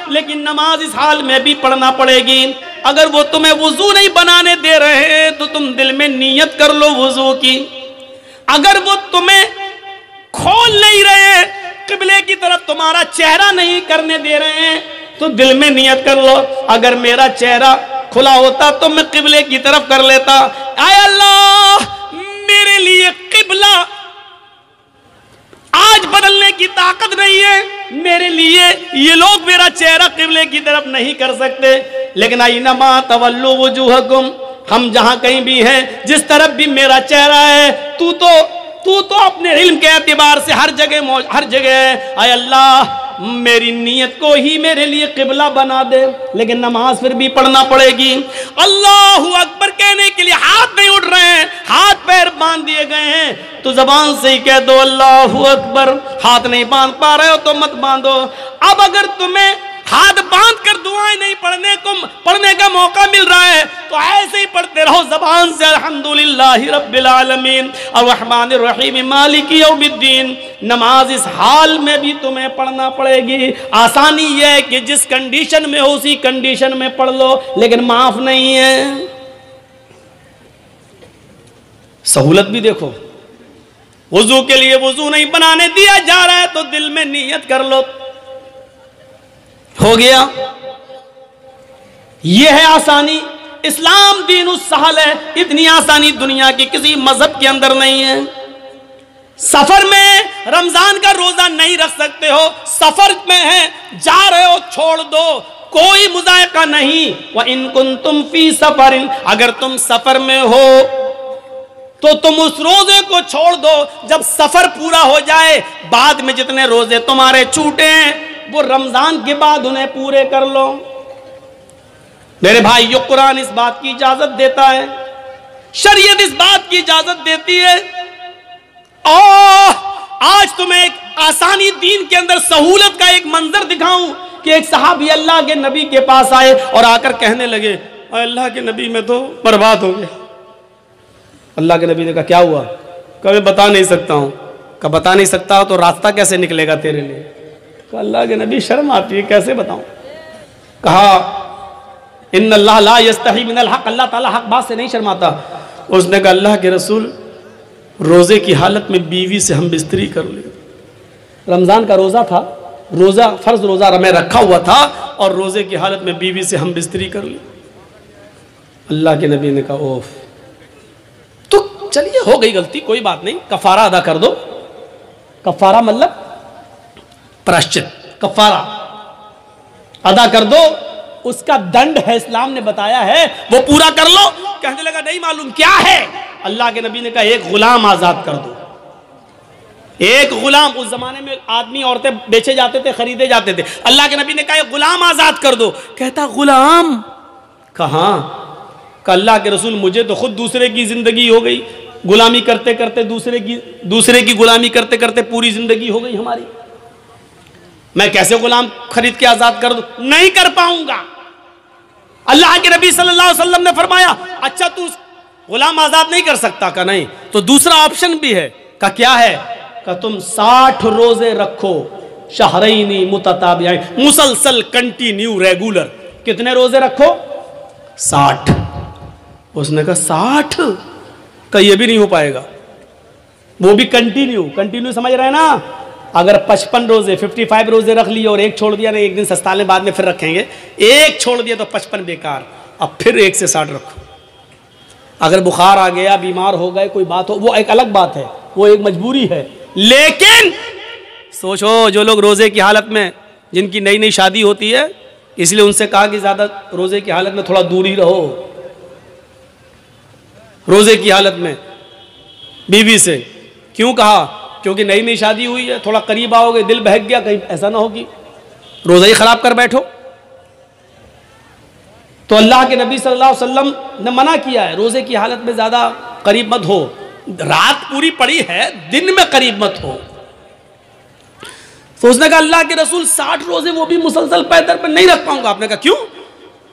लेकिन नमाज इस हाल में भी पढ़ना पड़ेगी। अगर वो तुम्हें वुजू नहीं बनाने दे रहे तो तुम दिल में नीयत कर लो वुजू की। अगर वो तुम्हें खोल नहीं रहे, किबले की तरफ तुम्हारा चेहरा नहीं करने दे रहे हैं, तो दिल में नियत कर लो, अगर मेरा चेहरा खुला होता तो मैं किबले की तरफ कर लेता। आय अल्लाह, मेरे लिए किबला आज बदलने की ताकत नहीं है, मेरे लिए ये लोग मेरा चेहरा किबले की तरफ नहीं कर सकते। लेकिन आइनमा तवल्लु वुजूहकुम, हम जहां कहीं भी हैं, जिस तरफ भी मेरा चेहरा है, तू तो अपने इल्म के एतबार से हर जगह है। आय अल्लाह, मेरी नीयत को ही मेरे लिए किबला बना दे। लेकिन नमाज फिर भी पढ़ना पड़ेगी। अल्लाहु अकबर कहने के लिए हाथ नहीं उठ रहे हैं, हाथ पैर बांध दिए गए हैं, तो जबान से ही कह दो अल्लाहु अकबर। हाथ नहीं बांध पा रहे हो तो मत बांधो। अब अगर तुम्हें हाथ बांध कर दुआएं नहीं पढ़ने का मौका मिल रहा है तो ऐसे ही पढ़ते रहो जबान से, अल्हम्दुलिल्लाहि रब्बिल आलमीन अर्रहमानिर रहीम मालिकी यौमिद्दीन। नमाज इस हाल में भी तुम्हें पढ़ना पड़ेगी। आसानी यह है कि जिस कंडीशन में हो उसी कंडीशन में पढ़ लो, लेकिन माफ नहीं है। सहूलत भी देखो, वुजू के लिए वुजू नहीं बनाने दिया जा रहा है तो दिल में नियत कर लो, हो गया। यह है आसानी। इस्लाम दीनुस सहल है। इतनी आसानी दुनिया की किसी मजहब के अंदर नहीं है। सफर में रमजान का रोजा नहीं रख सकते हो, सफर में है, जा रहे हो, छोड़ दो, कोई मुज़ायका नहीं। व इन कुंतुम फी सफरिन, अगर तुम सफर में हो तो तुम उस रोजे को छोड़ दो। जब सफर पूरा हो जाए, बाद में जितने रोजे तुम्हारे छूटे हैं वो रमजान के बाद उन्हें पूरे कर लो। मेरे भाई, ये कुरान इस बात की इजाजत देता है, शरीयत इस बात की इजाजत देती है। आज तुम्हें एक आसानी दीन के अंदर सहूलत का एक मंजर दिखाऊं कि एक सहाबी अल्लाह के नबी के पास आए और आकर कहने लगे, अल्लाह के नबी मैं तो बर्बाद हो गया। अल्लाह के नबी ने कहा क्या हुआ? कभी बता नहीं सकता हूं। कहा बता नहीं सकता हो तो रास्ता कैसे निकलेगा तेरे लिए? अल्लाह के नबी शर्म आती है, कैसे बताऊं? कहा इन्नल्लाह ला यस्तही मिनल हक, अल्लाह ताला हक बात से नहीं शर्माता। उसने कहा अल्लाह के रसूल, रोजे की हालत में बीवी से हम बिस्तरी कर ले। रमजान का रोजा था, फर्ज रोजा मैं रखा हुआ था और रोजे की हालत में बीवी से हम बिस्तरी कर ली। अल्लाह के नबी ने कहा ओफ, तो चलिए हो गई गलती, कोई बात नहीं, कफारा अदा कर दो। कफारा मतलब प्रायश्चित, कफारा अदा कर दो, उसका दंड है, इस्लाम ने बताया है, वो पूरा कर लो। कहने लगा नहीं मालूम क्या है। अल्लाह के नबी ने कहा एक गुलाम आजाद कर दो। एक गुलाम, उस जमाने में आदमी औरतें बेचे जाते थे, खरीदे जाते थे। अल्लाह के नबी ने कहा एक गुलाम आजाद कर दो। कहता गुलाम कहां? अल्लाह के रसूल मुझे तो खुद दूसरे की जिंदगी हो गई, गुलामी करते करते दूसरे की गुलामी करते करते पूरी जिंदगी हो गई हमारी। मैं कैसे गुलाम खरीद के आजाद कर दूं? नहीं कर पाऊंगा। अल्लाह के नबी सल्लल्लाहु अलैहि वसल्लम ने फरमाया अच्छा तू गुलाम आजाद नहीं कर सकता? का नहीं, तो दूसरा ऑप्शन भी है। का क्या है? का तुम 60 रोजे रखो, शहरैनी मुतताबिऐन, मुसलसल, कंटिन्यू, रेगुलर। कितने रोजे रखो? 60। उसने कहा 60? का ये भी नहीं हो पाएगा, वो भी कंटिन्यू समझ रहे हैं ना? अगर 55 रोजे 55 रोजे रख लिए और एक छोड़ दिया ना, एक दिन सस्ता में बाद में फिर रखेंगे, एक छोड़ दिया तो 55 बेकार। अब फिर 1 से 60 रखो। अगर बुखार आ गया, बीमार हो गए, कोई बात हो, वो एक अलग बात है, वो एक मजबूरी है। लेकिन सोचो जो लोग रोजे की हालत में, जिनकी नई नई शादी होती है, इसलिए उनसे कहा कि ज्यादा रोजे की हालत में थोड़ा दूर ही रहो। रोजे की हालत में बीवी से क्यों कहा? क्योंकि नई नई शादी हुई है, थोड़ा करीब आओगे, दिल बहक गया, कहीं ऐसा ना हो कि रोजा ही खराब कर बैठो। तो अल्लाह के नबी सल्लल्लाहु अलैहि वसल्लम ने मना किया है, रोजे की हालत में ज्यादा करीब मत हो। रात पूरी पड़ी है, दिन में करीब मत हो। तो उसने कहा अल्लाह के रसूल 60 रोजे वो भी मुसलसल पैदल पर नहीं रख पाऊंगा। आपने कहा क्यों?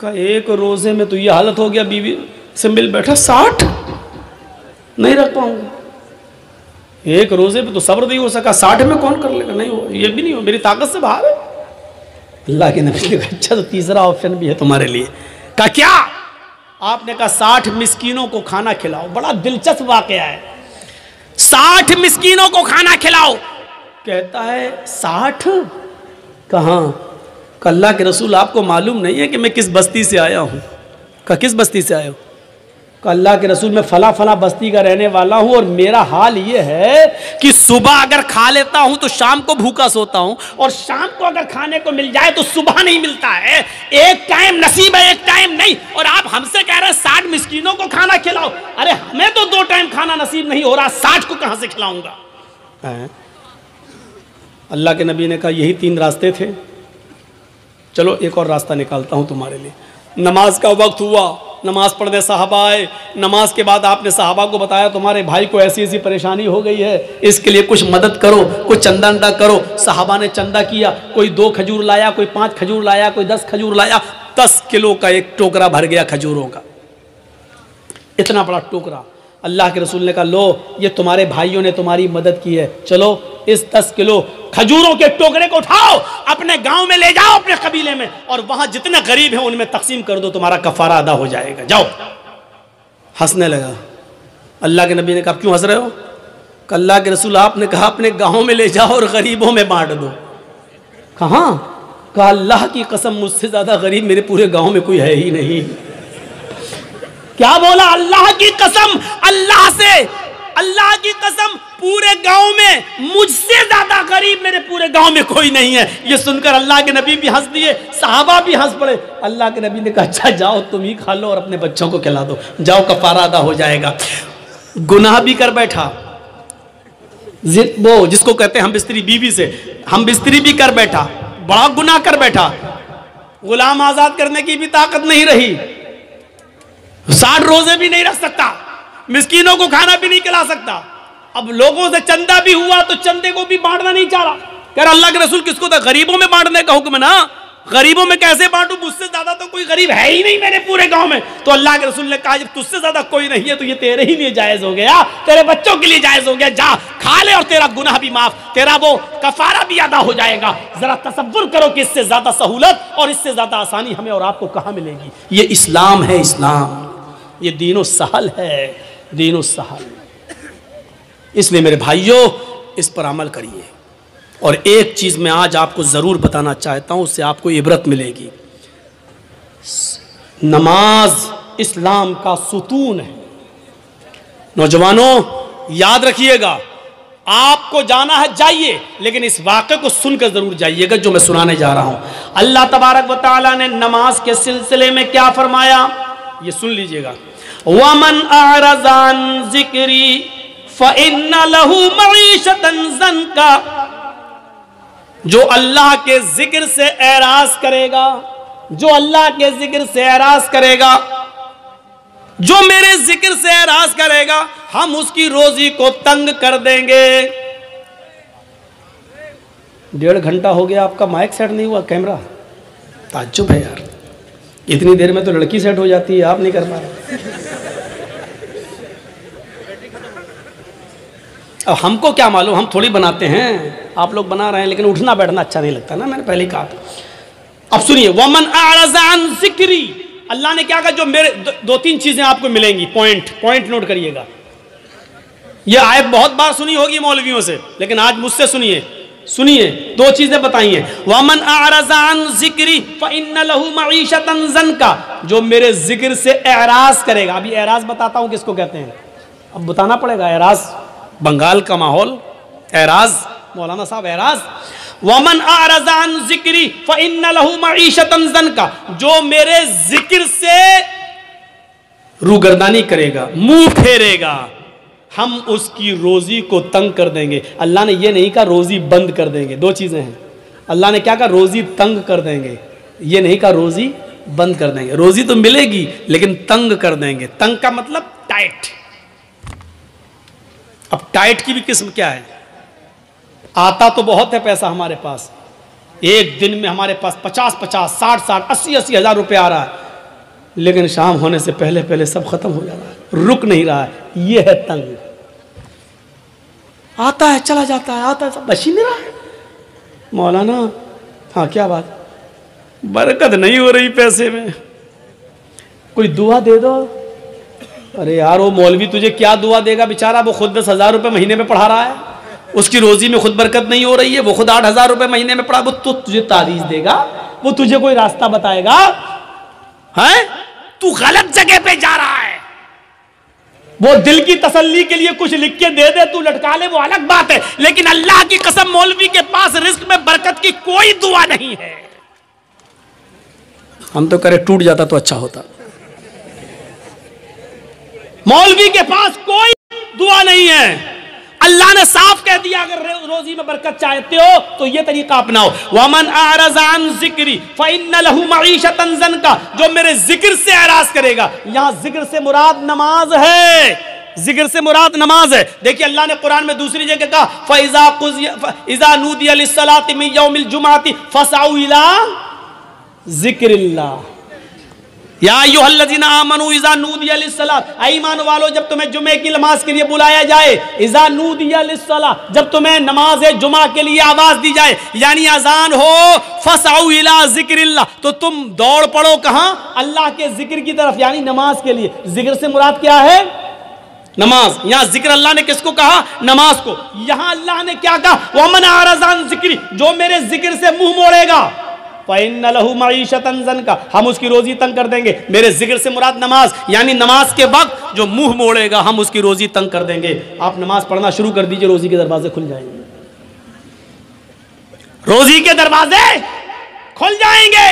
कहा एक रोजे में तो ये हालत हो गया, बीवी से मिल बैठा, 60 नहीं रख पाऊंगा। एक रोजे पे तो सब्र नहीं हो सका, 60 में कौन कर लेगा? नहीं हो, ये भी नहीं हो, मेरी ताकत से बाहर है। अल्लाह के नबी ने कहा अच्छा तो तीसरा ऑप्शन भी है तुम्हारे लिए। कहा क्या? आपने कहा 60 मिस्कीनों को खाना खिलाओ। बड़ा दिलचस्प वाकया है, 60 मिस्कीनों को खाना खिलाओ। कहता है 60? कहाँ? अल्लाह के रसूल आपको मालूम नहीं है कि मैं किस बस्ती से आया हूँ? कहा किस बस्ती से आया हूँ? अल्लाह के रसूल मैं फला फला बस्ती का रहने वाला हूँ और मेरा हाल ये है कि सुबह अगर खा लेता हूँ तो शाम को भूखा सोता हूँ, और शाम को अगर खाने को मिल जाए तो सुबह नहीं मिलता है। एक टाइम नसीब है, एक टाइम नहीं। और आप हमसे कह रहे हैं 60 मिस्कीनों को खाना खिलाओ। अरे हमें तो 2 टाइम खाना नसीब नहीं हो रहा, 60 को कहां से खिलाऊंगा? अल्लाह के नबी ने कहा यही 3 रास्ते थे, चलो एक और रास्ता निकालता हूं तुम्हारे लिए। नमाज का वक्त हुआ, नमाज पढ़ने साहबा आए। नमाज के बाद आपने साहबा को बताया तुम्हारे भाई को ऐसी ऐसी परेशानी हो गई है, इसके लिए कुछ मदद करो, कुछ चंदा अंदा करो। साहबा ने चंदा किया, कोई 2 खजूर लाया, कोई 5 खजूर लाया, कोई 10 खजूर लाया। 10 किलो का एक टोकरा भर गया खजूरों का, इतना बड़ा टोकरा। अल्लाह के रसूल ने कहा लो ये तुम्हारे भाइयों ने तुम्हारी मदद की है, चलो इस 10 किलो खजूरों के टोकरे को उठाओ, अपने गांव में ले जाओ, अपने कबीले में, और वहां जितने गरीब हैं उनमें तकसीम कर दो, तुम्हारा कफारा अदा हो जाएगा, जाओ। हंसने लगा। अल्लाह के नबी ने कहा क्यों हंस रहे हो? अल्लाह के रसूल आपने कहा अपने गांव में ले जाओ और गरीबों में बांट दो। कहां? कहा अल्लाह की कसम मुझसे ज्यादा गरीब मेरे पूरे गांव में कोई है ही नहीं। क्या बोला? अल्लाह की कसम, अल्लाह से, अल्लाह की कसम पूरे गांव में मुझसे ज्यादा गरीब मेरे पूरे गांव में कोई नहीं है। ये सुनकर अल्लाह के नबी भी हंस दिए, साहबा भी हंस पड़े। अल्लाह के नबी ने कहा अच्छा जाओ तुम ही खा लो और अपने बच्चों को खिला दो, जाओ कफारा अदा हो जाएगा। गुनाह भी कर बैठा, वो जिसको कहते हैं हम बिस्तरी बीवी से हम बिस्तरी भी कर बैठा, बड़ा गुनाह कर बैठा। गुलाम आजाद करने की भी ताकत नहीं रही, 60 रोजे भी नहीं रख सकता, मिस्कीनों को खाना भी नहीं खिला सकता। अब लोगों से चंदा भी हुआ तो चंदे को भी बांटना नहीं चाह रहा। कह रहा अल्लाह के रसूल किसको था? गरीबों में बांटने का हुक्म है ना, गरीबों में कैसे बांटू? मुझसे ज्यादा तो कोई गरीब है ही नहीं मेरे पूरे गांव में। तो अल्लाह के रसूल ने कहा जब तुझसे ज्यादा कोई नहीं है तो ये तेरे ही लिए जायज हो गया, तेरे बच्चों के लिए जायज हो गया, जा खा ले और तेरा गुनाह भी माफ, तेरा वो कफारा भी अदा हो जाएगा। जरा तसव्वुर करो कि इससे ज्यादा सहूलत और इससे ज्यादा आसानी हमें और आपको कहां मिलेगी। ये इस्लाम है, इस्लाम, ये दीनो सहल है, दीनो सहल। इसलिए मेरे भाइयों इस पर अमल करिए। और एक चीज मैं आज आपको जरूर बताना चाहता हूं, उससे आपको इबरत मिलेगी। नमाज इस्लाम का सुतून है। नौजवानों याद रखिएगा, आपको जाना है जाइए, लेकिन इस वाक़े को सुनकर जरूर जाइएगा जो मैं सुनाने जा रहा हूं। अल्लाह तबारक व तआला ने नमाज के सिलसिले में क्या फरमाया, ये सुन लीजिएगा। वमन अरज़ान ज़िक्री फ़इन्ना लहू मईशतन ज़न्का, जो अल्लाह के जिक्र से एराज करेगा, जो अल्लाह के जिक्र से एराज करेगा, जो मेरे जिक्र से एराज करेगा, हम उसकी रोजी को तंग कर देंगे। 1.5 घंटा हो गया आपका माइक सेट नहीं हुआ, कैमरा, ताज्जुब है यार, इतनी देर में तो लड़की सेट हो जाती है, आप नहीं कर पा रहे। अब हमको क्या मालूम, हम थोड़ी बनाते हैं, आप लोग बना रहे हैं, लेकिन उठना बैठना अच्छा नहीं लगता ना, मैंने पहले ही कहा था। अब सुनिए, वमन अअरज़ा अन ज़िक्री, अल्लाह ने क्या कहा, जो मेरे 2-3 चीजें आपको मिलेंगी, पॉइंट नोट करिएगा। यह आयत बहुत बार सुनी होगी मौलवियों से, लेकिन आज मुझसे सुनिए 2 चीजें बताई हैं। वमन अअरज़ा अन ज़िक्री फ़इन्ना लहू मईशतन ज़न्का, जो मेरे जिक्र से एराज करेगा। अभी एराज बताता हूं किसको कहते हैं, अब बताना पड़ेगा। एराज बंगाल का माहौल, एराज मौलाना साहब, एराज। वमन अअरज़ा अन ज़िक्री फ़इन्ना लहू मईशतन ज़न्का, जो मेरे जिक्र से रूगर्दानी करेगा, मुंह फेरेगा, हम उसकी रोजी को तंग कर देंगे। अल्लाह ने यह नहीं कहा रोजी बंद कर देंगे, 2 चीजें हैं। अल्लाह ने क्या कहा, रोजी तंग कर देंगे, ये नहीं कहा रोजी बंद कर देंगे। रोजी तो मिलेगी लेकिन तंग कर देंगे। तंग का मतलब टाइट। अब टाइट की भी किस्म क्या है, आता तो बहुत है पैसा हमारे पास, एक दिन में हमारे पास 50-50, 60-60, 80-80 हज़ार रुपये आ रहा है, लेकिन शाम होने से पहले सब खत्म हो जा रहा है, रुक नहीं रहा है। ये है तंग। आता है चला जाता है, आता है, सब बच ही नहीं रहा है। मौलाना हाँ क्या बात, बरकत नहीं हो रही पैसे में, कोई दुआ दे दो। अरे यार वो मौलवी तुझे क्या दुआ देगा बेचारा, वो खुद 10,000 रुपये महीने में पढ़ा रहा है, उसकी रोजी में खुद बरकत नहीं हो रही है, वो खुद 8,000 रुपये महीने में पढ़ा, वो तो तुझे तारीज देगा, वो तुझे कोई रास्ता बताएगा? है तू गलत जगह पे जा रहा है। वो दिल की तसल्ली के लिए कुछ लिख के दे दे, तू लटका ले, वो अलग बात है, लेकिन अल्लाह की कसम मौलवी के पास रिस्क में बरकत की कोई दुआ नहीं है। हम तो करे टूट जाता तो अच्छा होता। मौलवी के पास कोई दुआ नहीं है। अल्लाह ने साफ कह दिया अगर रोजी में बरकत चाहते हो तो ये तरीका अपनाओ। वमन आरज़ा अन ज़िक्री फ़इन्न लहू मईशतन ज़न्का, जो मेरे जिक्र से एराज करेगा। यहां जिक्र से मुराद नमाज है, जिक्र से मुराद नमाज है। देखिए अल्लाह ने कुरान में दूसरी जगह कहा इज़ा नूदिया लिस्सलाति मिन यौमिल जुमअति फसअू इला ज़िक्रिल्लाह या अय्युहल्लज़ीना आमनू इज़ा नूदिया लिस्सलात, ईमान वालो जब तुम्हें जुमे की नमाज के लिए बुलाया जाए, इज़ा नूदिया लिस्सलात, जब तुम्हें नमाज जुमा के लिए आवाज दी जाए, यानी अजान हो, फसअू इला ज़िक्रिल्लाह, तो तुम दौड़ पड़ो कहां? अल्लाह के जिक्र की तरफ, यानी नमाज के लिए। जिक्र से मुराद क्या है? नमाज। यहां जिक्र अल्लाह ने किसको कहा? नमाज को। यहां अल्लाह ने क्या कहा? वमन आरज़ा अन ज़िक्री, जो मेरे जिक्र से मुंह मोड़ेगा, फ़इन्न लहू मईशतन ज़न्का, हम उसकी रोजी तंग कर देंगे। मेरे जिक्र से मुराद नमाज, यानी नमाज के वक्त जो मुंह मोड़ेगा हम उसकी रोजी तंग कर देंगे। आप नमाज पढ़ना शुरू कर दीजिए, रोजी के दरवाजे खुल जाएंगे, रोजी के दरवाजे खुल जाएंगे।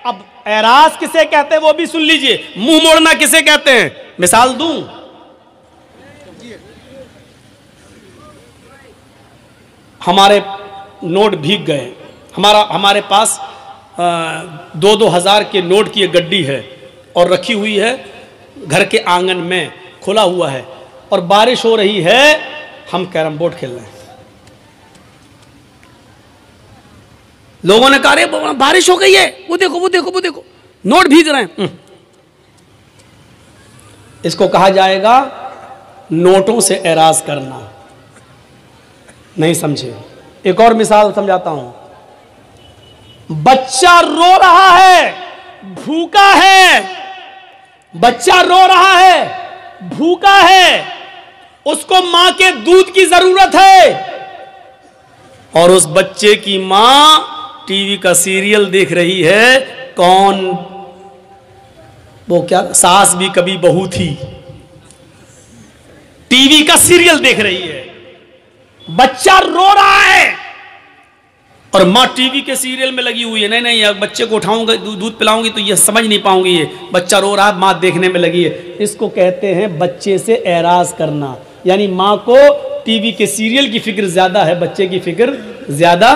अब एराज किसे कहते हैं वो भी सुन लीजिए, मुंह मोड़ना किसे कहते हैं। मिसाल दूं, हमारे नोट भीग गए, हमारे पास 2-2 हज़ार के नोट की एक गड्डी है और रखी हुई है घर के आंगन में, खुला हुआ है, और बारिश हो रही है, हम कैरम बोर्ड खेल रहे हैं। लोगों ने कहा अरे बारिश हो गई है, वो देखो वो देखो वो देखो नोट भीग रहे हैं। इसको कहा जाएगा नोटों से एराज करना। नहीं समझे? एक और मिसाल समझाता हूं। बच्चा रो रहा है, भूखा है, बच्चा रो रहा है, भूखा है, उसको मां के दूध की जरूरत है, और उस बच्चे की मां टीवी का सीरियल देख रही है। कौन? वो क्या, सास भी कभी बहू थी, टीवी का सीरियल देख रही है, बच्चा रो रहा है और माँ टीवी के सीरियल में लगी हुई है। नहीं नहीं यार, बच्चे को उठाऊंगा, दूध पिलाऊंगी तो ये समझ नहीं पाऊंगी, ये बच्चा रो रहा है, माँ देखने में लगी है। इसको कहते हैं बच्चे से एराज करना, यानी माँ को टीवी के सीरियल की फिक्र ज्यादा है, बच्चे की फिक्र ज्यादा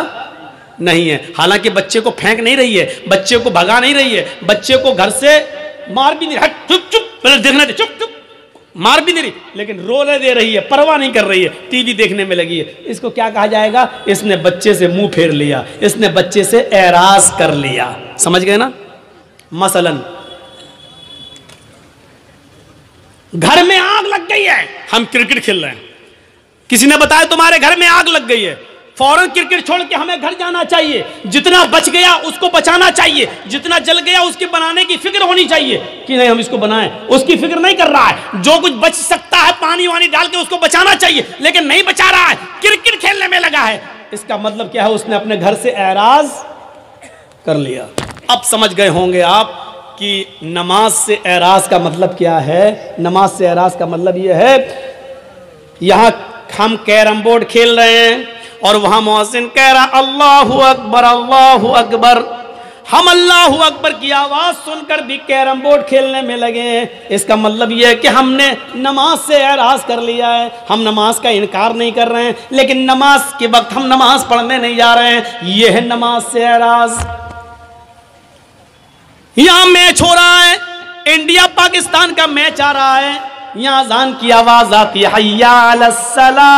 नहीं है। हालांकि बच्चे को फेंक नहीं रही है, बच्चे को भगा नहीं रही है, बच्चे को घर से मार भी नहीं, हट चुप चुप पहले देखने दे, चुप चुप, मार भी नहीं रही, लेकिन रोने दे रही है, परवाह नहीं कर रही है, टीवी देखने में लगी है। इसको क्या कहा जाएगा? इसने बच्चे से मुंह फेर लिया, इसने बच्चे से एराज कर लिया। समझ गए ना? मसलन घर में आग लग गई है, हम क्रिकेट खेल रहे हैं, किसी ने बताया तुम्हारे घर में आग लग गई है, फौरन क्रिकेट छोड़ के हमें घर जाना चाहिए, जितना बच गया उसको बचाना चाहिए, जितना जल गया उसके बनाने की फिक्र होनी चाहिए कि नहीं हम इसको बनाएं। उसकी फिक्र नहीं कर रहा है, जो कुछ बच सकता है पानी वानी डाल के उसको बचाना चाहिए, लेकिन नहीं बचा रहा है, क्रिकेट खेलने में लगा है। इसका मतलब क्या है? उसने अपने घर से एराज कर लिया। अब समझ गए होंगे आप कि नमाज से एराज का मतलब क्या है। नमाज से एराज का मतलब यह है, यहां हम कैरम बोर्ड खेल रहे हैं और वहां मुअज्जिन कह रहा अल्लाहु अकबर अल्लाहु अकबर, हम अल्लाहु अकबर की आवाज सुनकर भी कैरम बोर्ड खेलने में लगे हैं। इसका मतलब यह है कि हमने नमाज से एराज कर लिया है। हम नमाज का इनकार नहीं कर रहे हैं, लेकिन नमाज के वक्त हम नमाज पढ़ने नहीं जा रहे हैं। यह है नमाज से एराज। यहां मैच हो रहा है, इंडिया पाकिस्तान का मैच आ रहा है, यहां अज़ान की आवाज आती है हय्या अलस्सला,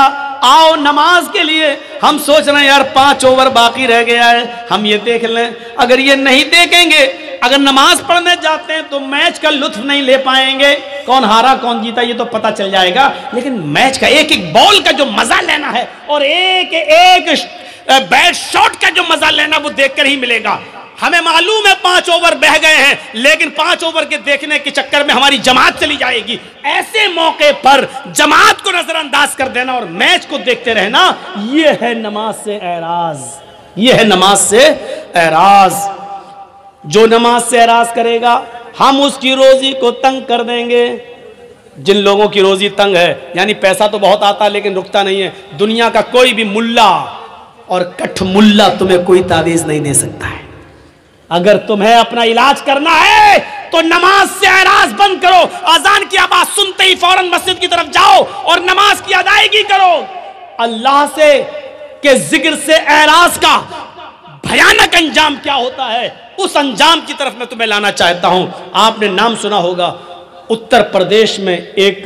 आओ नमाज के लिए। हम सोच रहे हैं यार 5 ओवर बाकी रह गया है, हम ये देख लें। अगर ये नहीं देखेंगे, अगर नमाज पढ़ने जाते हैं तो मैच का लुत्फ नहीं ले पाएंगे। कौन हारा कौन जीता ये तो पता चल जाएगा, लेकिन मैच का एक एक बॉल का जो मजा लेना है और एक एक बैट शॉट का जो मजा लेना वो देखकर ही मिलेगा। हमें मालूम है 5 ओवर बह गए हैं, लेकिन 5 ओवर के देखने के चक्कर में हमारी जमात चली जाएगी। ऐसे मौके पर जमात को नजरअंदाज कर देना और मैच को देखते रहना, यह है नमाज से एराज, यह है नमाज से एराज। जो नमाज से एराज करेगा हम उसकी रोजी को तंग कर देंगे। जिन लोगों की रोजी तंग है, यानी पैसा तो बहुत आता है लेकिन रुकता नहीं है, दुनिया का कोई भी मुल्ला और कठ मुल्ला तुम्हें कोई तावीज नहीं दे सकता है। अगर तुम्हें अपना इलाज करना है तो नमाज से एराज बंद करो। अजान की आवाज सुनते ही फौरन मस्जिद की तरफ जाओ और नमाज की अदायगी करो। अल्लाह से के जिक्र से एराज का भयानक अंजाम क्या होता है, उस अंजाम की तरफ मैं तुम्हें लाना चाहता हूं। आपने नाम सुना होगा, उत्तर प्रदेश में एक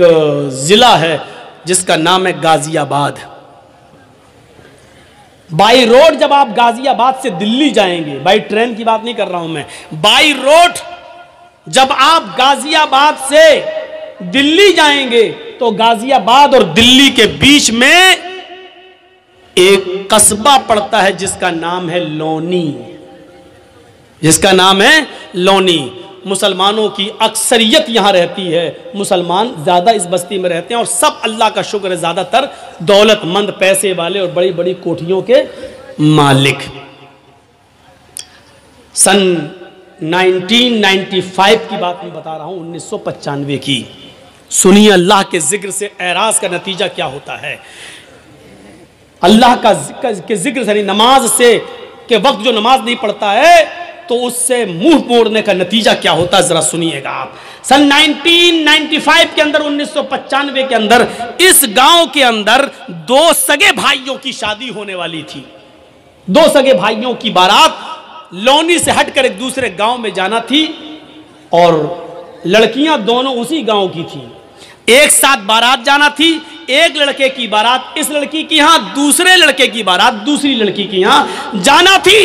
जिला है जिसका नाम है गाजियाबाद। बाई रोड जब आप गाजियाबाद से दिल्ली जाएंगे, बाई ट्रेन की बात नहीं कर रहा हूं मैं, बाई रोड जब आप गाजियाबाद से दिल्ली जाएंगे तो गाजियाबाद और दिल्ली के बीच में एक कस्बा पड़ता है जिसका नाम है लोनी, जिसका नाम है लोनी। मुसलमानों की अक्सरियत यहां रहती है, मुसलमान ज्यादा इस बस्ती में रहते हैं और सब अल्लाह का शुक्र है ज्यादातर दौलतमंद, पैसे वाले और बड़ी बड़ी कोठियों के मालिक। सन 1995 की बात मैं बता रहा हूं, 1995 की। सुनिए अल्लाह के जिक्र से एराज का नतीजा क्या होता है। अल्लाह का के जिक्र से, नमाज से के वक्त जो नमाज नहीं पढ़ता है तो उससे मुंह मोड़ने का नतीजा क्या होता है, जरा सुनिएगा आप। सन 1995 के अंदर, 1995 के अंदर इस गांव के अंदर 2 सगे भाइयों की शादी होने वाली थी। 2 सगे भाइयों की बारात लोनी से हटकर एक दूसरे गांव में जाना थी और लड़कियां दोनों उसी गांव की थी। एक साथ बारात जाना थी, एक लड़के की बारात इस लड़की की यहां, दूसरे लड़के की बारात दूसरी लड़की की यहां जाना थी।